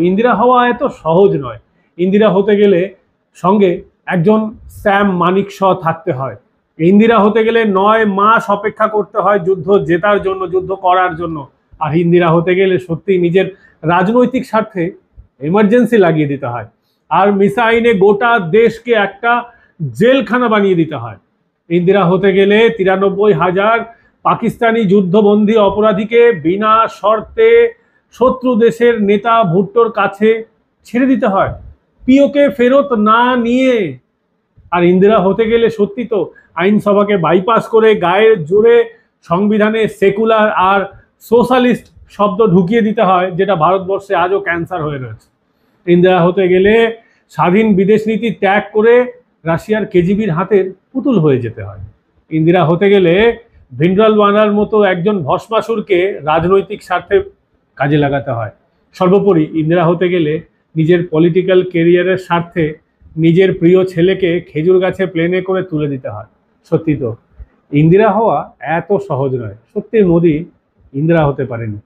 ইন্দিরা হওয়া এত সহজ নয়। ইন্দিরা হতে গেলে সঙ্গে একজন স্যাম মানিকশ থাকতে হয়। ইন্দিরা হতে গেলে 9 মাস অপেক্ষা করতে হয় যুদ্ধ জেতার জন্য, যুদ্ধ করার জন্য। আর ইন্দিরা হতে গেলে সত্যি নিজের রাজনৈতিক স্বার্থে এমার্জেন্সি লাগিয়ে দিতে হয়। আর মিসাইলে গোটা দেশকে একটা জেলখানা বানিয়ে দিতে হয়। ইন্দিরা হতে গেলে 93,000 পাকিস্তানি যুদ্ধবন্দী অপরাধীকে বিনা শর্তে শত্রু দেশের নেতা ভুট্টোর কাছে ছেড়ে দিতে হয়, পিওকে ফেরত না নিয়ে। আর ইন্দিরা হতে গেলে সত্যি তো আইনসভাকে বাইপাস করে গায়ের জোরে সংবিধানে সেকুলার আর সোশ্যালিস্ট শব্দ ঢুকিয়ে দিতে হয়, যেটা ভারতবর্ষে আজও ক্যান্সার হয়ে রয়েছে। ইন্দিরা হতে গেলে স্বাধীন বিদেশ নীতি ত্যাগ করে রাশিয়ার কেজিবির হাতের পুতুল হয়ে যেতে হয়। ইন্দিরা হতে গেলে ভিন্ডরালওয়ালার মতো একজন ভস্মাসুরকে রাজনৈতিক স্বার্থে কাজে লাগাতে হয়। সর্বোপরি ইন্দিরা হতে গেলে নিজের পলিটিক্যাল কেরিয়ারের স্বার্থে নিজের প্রিয় ছেলেকে খেজুর গাছে প্লেনে করে তুলে দিতে হয়। সত্যি তো ইন্দিরা হওয়া এত সহজ নয়। সত্যি মোদি ইন্দিরা হতে পারেনি।